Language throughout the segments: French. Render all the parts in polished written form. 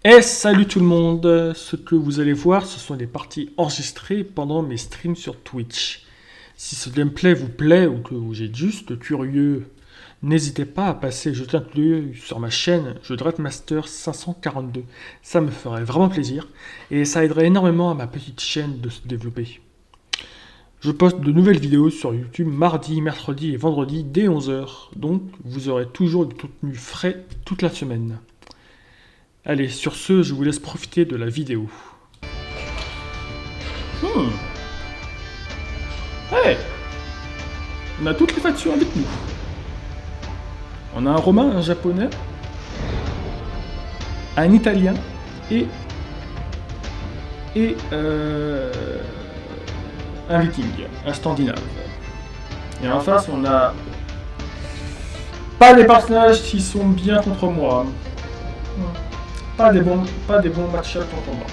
Et salut tout le monde. Ce que vous allez voir, ce sont des parties enregistrées pendant mes streams sur Twitch. Si ce gameplay vous plaît ou que vous êtes juste curieux, n'hésitez pas à passer jeter un coup d'œil sur ma chaîne Jeu de Master 542. Ça me ferait vraiment plaisir et ça aiderait énormément à ma petite chaîne de se développer. Je poste de nouvelles vidéos sur YouTube mardi, mercredi et vendredi dès 11h, donc vous aurez toujours du contenu frais toute la semaine. Allez, sur ce, je vous laisse profiter de la vidéo. Hey, on a toutes les factions avec nous. On a un Romain, un Japonais, un Italien et un Viking, un Scandinave. Et en face, on a pas des personnages qui sont bien contre moi. Pas des bons match-ups contre moi.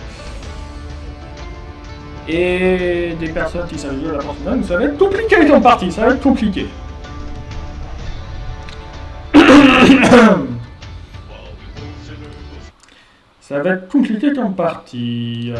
Et des personnes qui savent jouer à la porte-monnaie, ça va être compliqué comme partie, ça va être compliqué. Ça va être compliqué comme partie.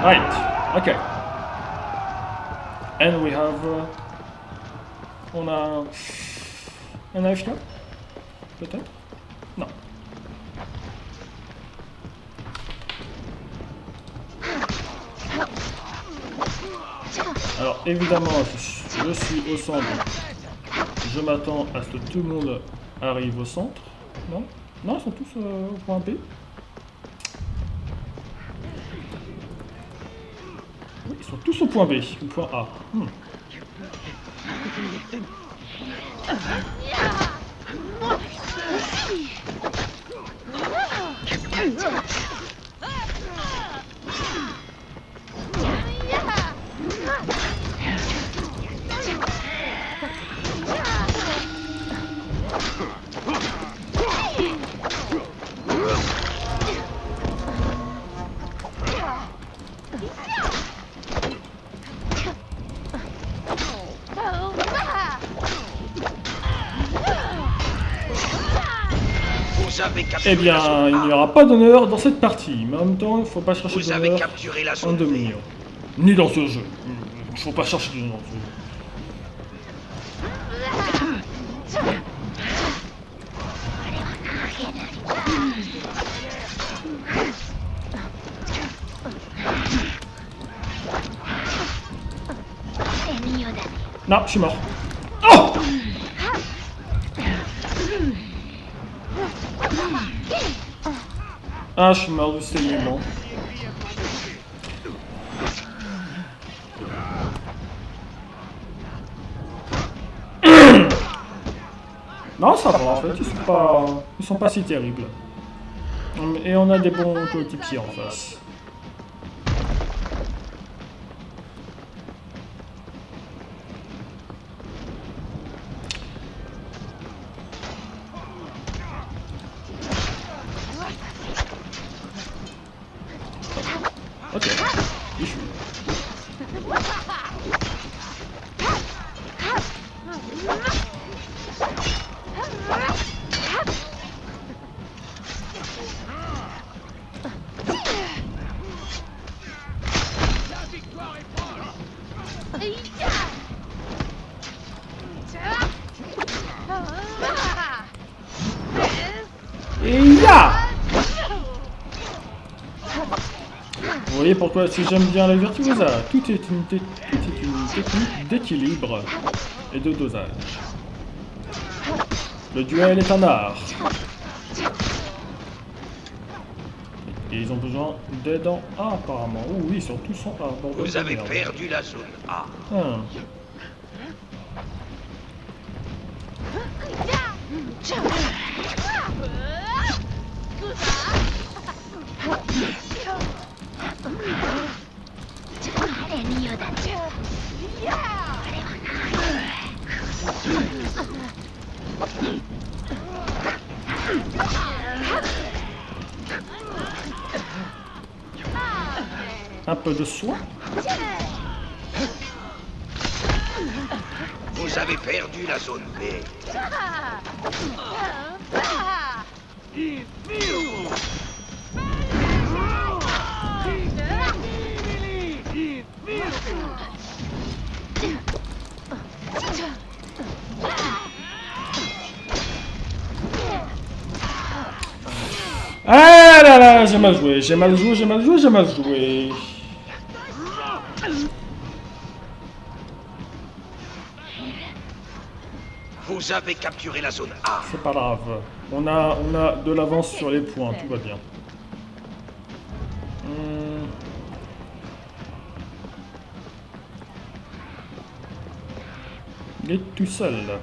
Right, ok. And we have... on a un AFK? Peut-être? Non. Alors évidemment, je suis au centre. Je m'attends à ce que tout le monde arrive au centre. Non? Non, ils sont tous au point B. Oui, ils sont tous au point B, au point A. Eh bien, il n'y aura pas d'honneur dans cette partie, mais en même temps, il ne faut pas chercher d'honneur en Dominion. Ni dans ce jeu. Il ne faut pas chercher d'honneur dans ce jeu. Non, je suis mort. Oh! Ah, je suis mort du saignement. Non, ça va en fait, ils sont pas si terribles. Et on a des bons coéquipiers en face. Ok, il joue. Et ya! Vous voyez pourquoi si j'aime bien la Virtuosa, tout est une technique d'équilibre et de dosage. Le duel est un art. Et ils ont besoin d'aide en A apparemment. Oh oui, ils sont tous en A. Vous avez perdu la zone A. Un peu de soin. Vous avez perdu la zone B. Ah là là, j'ai mal joué, j'ai mal joué, j'ai mal joué, j'ai mal joué. Vous avez capturé la zone A. C'est pas grave. On a de l'avance sur les points, tout va bien. Il est tout seul.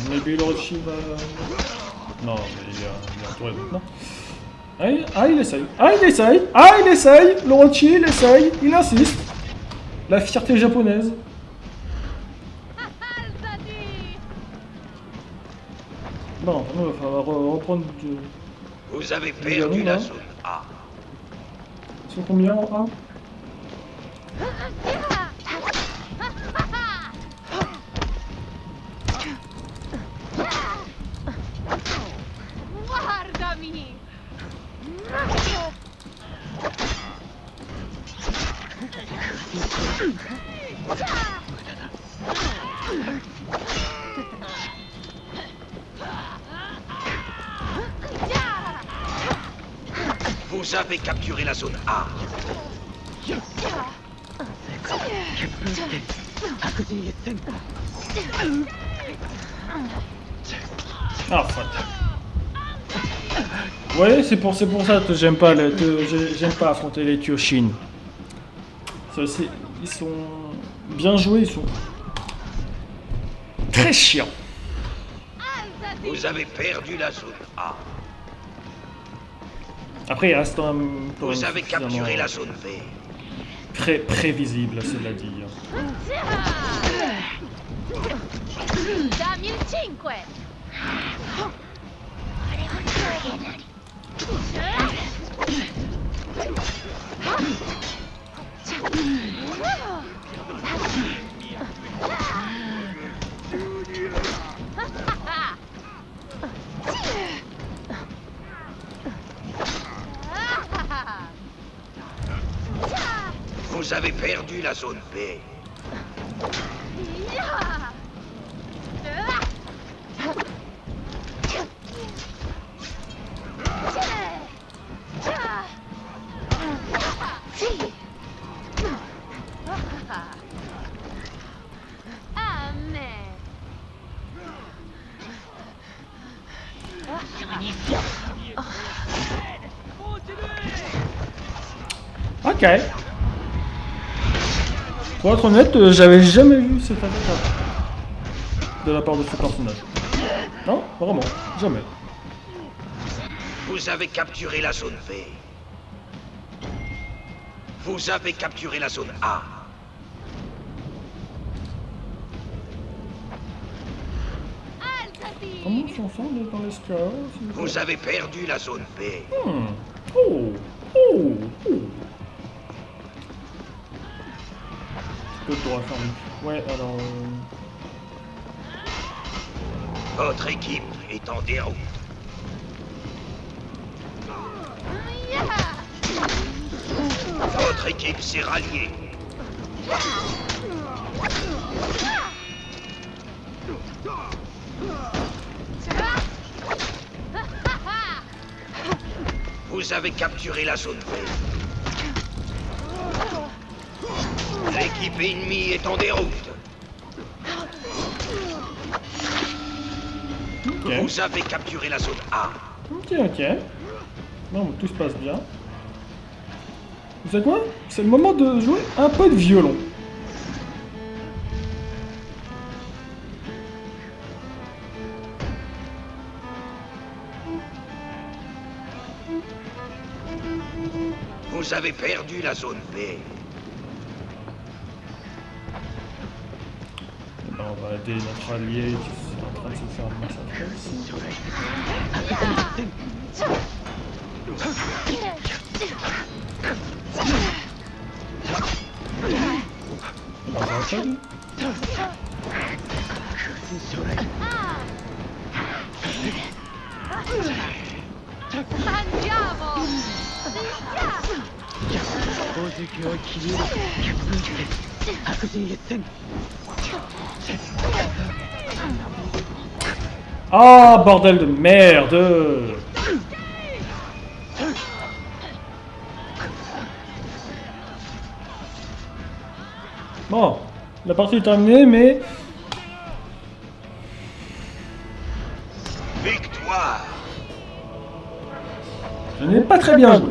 Maybe Orochi va... Non, mais il est entouré maintenant. Ah, il essaye. Ah, il essaye. Ah, il essaye. L'Orochi, il essaye. Il insiste. La fierté japonaise. Bon, il va falloir reprendre du... Vous avez perdu la zone A. C'est combien en 1? Vous avez capturé la zone A. Ah, fuck. Ouais, c'est pour ça que j'aime pas affronter les Kyoshin. Ils sont bien joués, ils sont très chiants. Vous avez perdu la zone A. Après, il reste quand même Vous avez capturé la zone B. très prévisible, cela dit. Vous avez perdu la zone B. Ok. Pour être honnête, j'avais jamais vu cette attaque de la part de ce personnage. Non, vraiment, jamais. Vous avez capturé la zone B. Vous avez capturé la zone A. Comment ils sont ensemble dans les scores? Vous avez perdu la zone B. Oh. Oh. Oh. Tu peux te refermer. Ouais, alors... Votre équipe est en déroute. Votre équipe s'est ralliée. Vous avez capturé la zone B. L'équipe ennemie est en déroute. Ok. Vous avez capturé la zone A. Ok, ok. Non, tout se passe bien. Vous savez quoi? C'est le moment de jouer un peu de violon. Vous avez perdu la zone B. Ben, on va aider notre allié qui est en train de se faire massacrer ici. Ben, ça va pas, lui. Andiamo! Ah, bordel de merde! Bon, la partie est terminée, mais... Victoire. je n'ai pas très bien joué.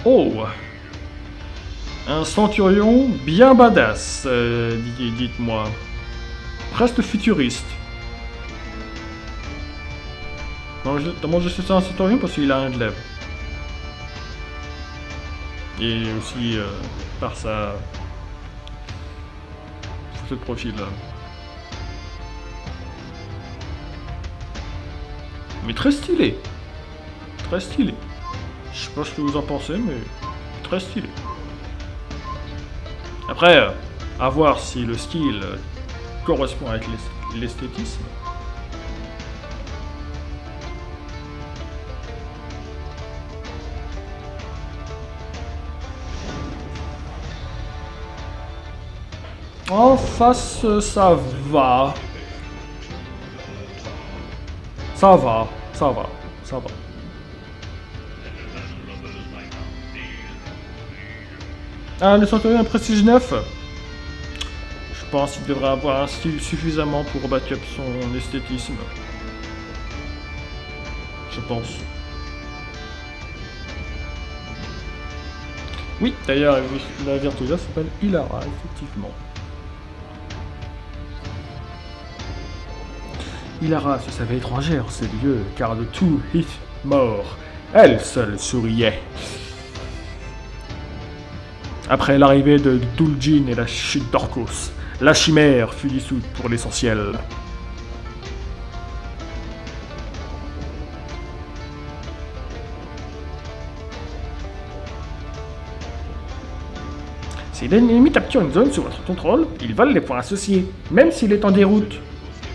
Oh! Un centurion bien badass, dites-moi. Presque futuriste. Comment je sais ça un centurion? Parce qu'il a un glaive. Et aussi par sa photo de profil là. Mais très stylé. Très stylé. Je sais pas ce que vous en pensez, mais très stylé. Après, à voir si le style correspond avec l'esthétisme. En face, ça va. Ça va, ça va, ça va. Ah, le centurion prestige 9. Je pense qu'il devrait avoir un style suffisamment pour back up son esthétisme. Je pense. Oui, d'ailleurs, la Virtuosa s'appelle Ilara, effectivement. Ilara se savait étrangère en ces lieux, car de tout hit mort, elle seule souriait. Après l'arrivée de Duljin et la chute d'Orcos, la chimère fut dissoute pour l'essentiel. Si l'ennemi capture une zone sous votre contrôle, ils volent les points associés, même s'il est en déroute.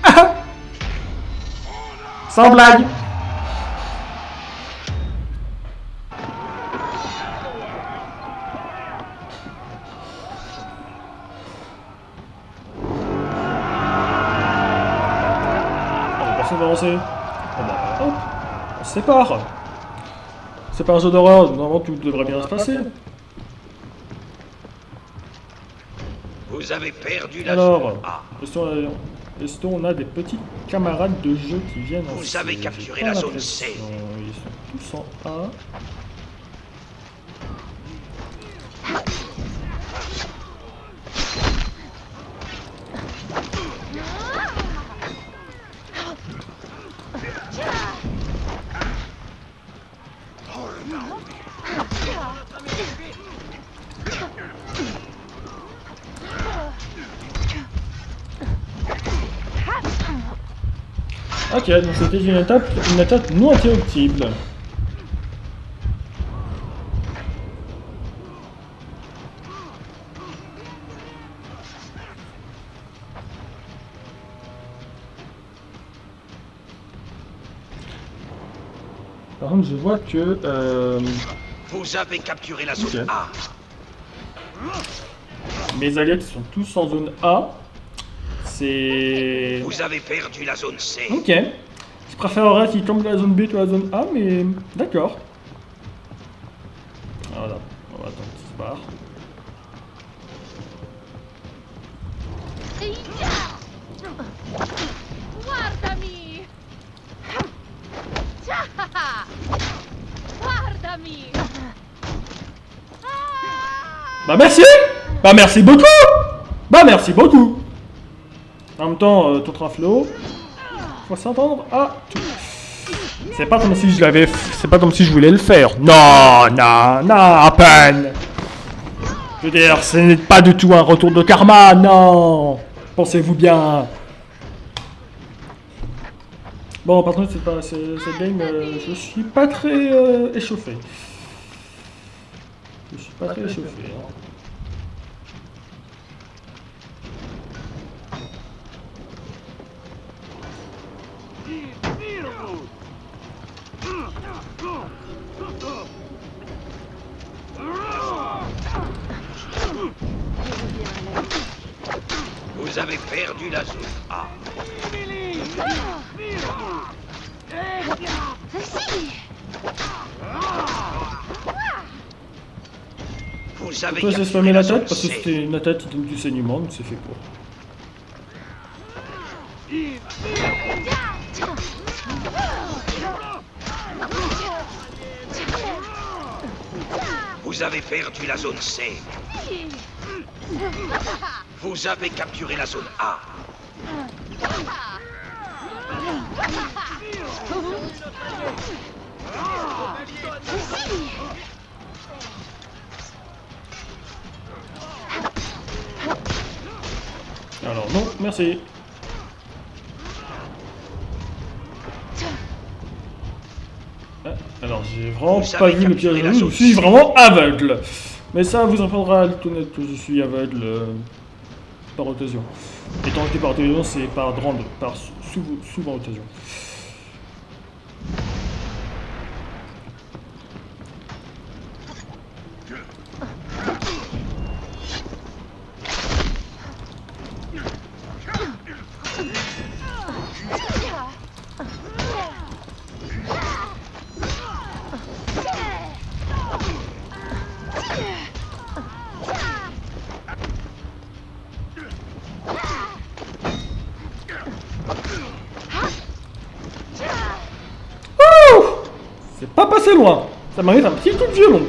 Ah! Sans blague! Personne va avancer. Hop, on se sépare. C'est pas un jeu d'horreur, normalement tout devrait bien se passer. Vous avez perdu la Alors, zone A. est-ce qu'on a des petits camarades de jeu qui viennent en Vous avez C? capturé J'ai pas la zone l'impression. C. Ils sont tous en A. Ok, donc c'était une attaque non interruptible. Par contre, je vois que Vous avez capturé la zone Ok. A. Mes alliés qui sont tous en zone A. C'est... Vous avez perdu la zone C. Ok. Je préférerais qu'ils tombent de la zone B que la zone A, mais d'accord. Voilà, on va attendre qu'il se barre. Guardami! Guardami! Bah merci. Bah merci beaucoup. Bah merci beaucoup. En même temps, ton traflo, faut s'entendre à tout. C'est pas comme si je l'avais... C'est pas comme si je voulais le faire. Non, non, non, à peine. Je veux dire, ce n'est pas du tout un retour de karma, non. Pensez-vous bien. Bon, par contre, cette game, je suis pas très échauffé. Je suis pas très échauffé. Hein. Vous avez perdu la zone A. Vous avez Toi, j'ai capturé spammé la zone tête parce que C. c'était une attaque du saignement, donc c'est fait pour. Vous avez perdu la zone C. Vous avez capturé la zone A. Alors non, merci. Ah, alors j'ai vraiment Vous pas avez vu le capturé piège, la je zone suis C. vraiment aveugle. Mais ça vous apprendra à le connaître que je suis aveugle par occasion. Et quand je dis par occasion, c'est par grande, par souvent occasion. C'est pas passé loin. Ça mérite un petit coup de violon.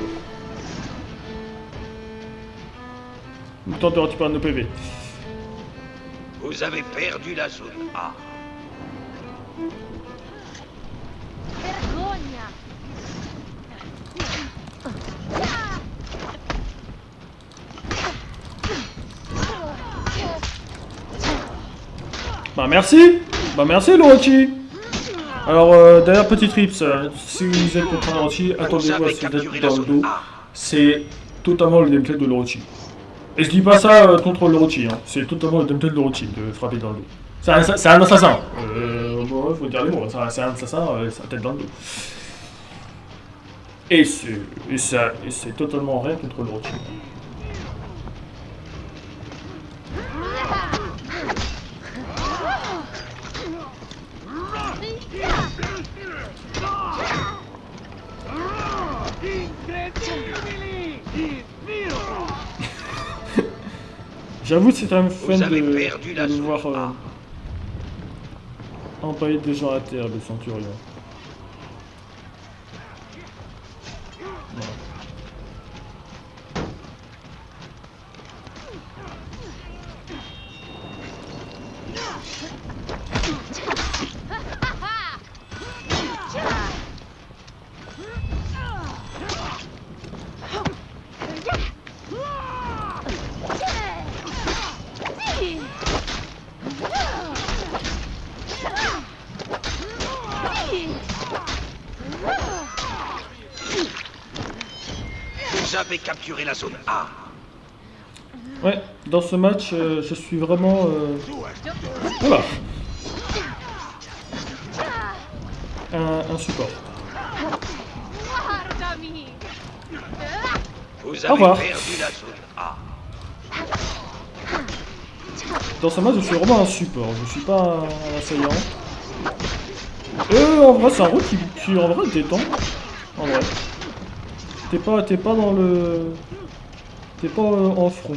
Le temps de récupérer nos PV. Vous avez perdu la zone A. Vergogna! Bah merci. Bah merci L'Orochi. Alors d'ailleurs petit trips, si vous êtes contre L'Orochi, attendez-vous à ce que vous êtes dans le dos. C'est totalement le gameplay de L'Orochi. Et je dis pas ça contre l'Orochi, hein. C'est totalement le gameplay de l'Orochi de frapper dans le dos. C'est un assassin. Bon, faut dire les mots, c'est un assassin, sa tête dans le dos. Et c'est totalement rien contre l'Orochi. J'avoue, c'est un fan de voir empailler des gens à terre, le centurion. Voilà. Vous avez capturé la zone A. Ouais, dans ce match, je suis vraiment... Voilà. Un support. Guardami! Vous Au avez revoir. perdu la zone A. Dans ce match, je suis vraiment un support, je suis pas un assaillant. En vrai, c'est un rôle qui en vrai détend. En vrai. T'es pas dans le. T'es pas en front.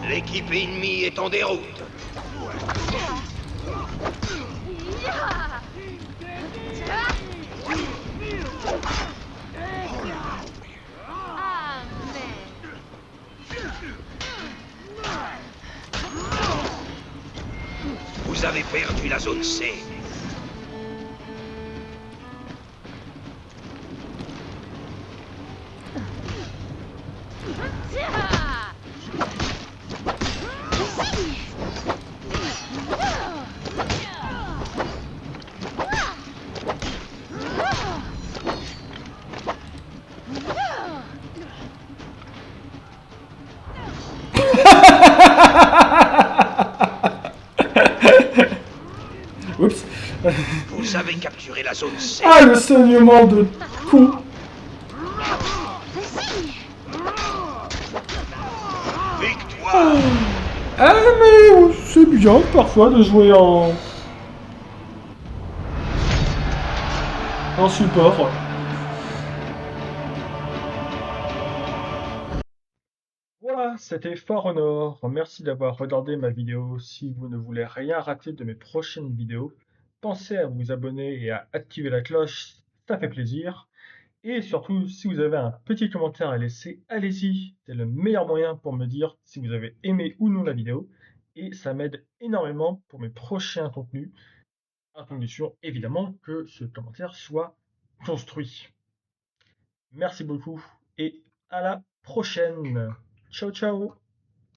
L'équipe ennemie est en déroute. Vous avez perdu la zone C. Oups. Vous avez capturé la zone C. Ah, le saignement de con. Victoire. Ah, mais c'est bien parfois de jouer en support. Voilà, c'était For Honor. Merci d'avoir regardé ma vidéo. Si vous ne voulez rien rater de mes prochaines vidéos, pensez à vous abonner et à activer la cloche, ça fait plaisir. Et surtout, si vous avez un petit commentaire à laisser, allez-y. C'est le meilleur moyen pour me dire si vous avez aimé ou non la vidéo. Et ça m'aide énormément pour mes prochains contenus, à condition évidemment que ce commentaire soit construit. Merci beaucoup et à la prochaine. Ciao ciao.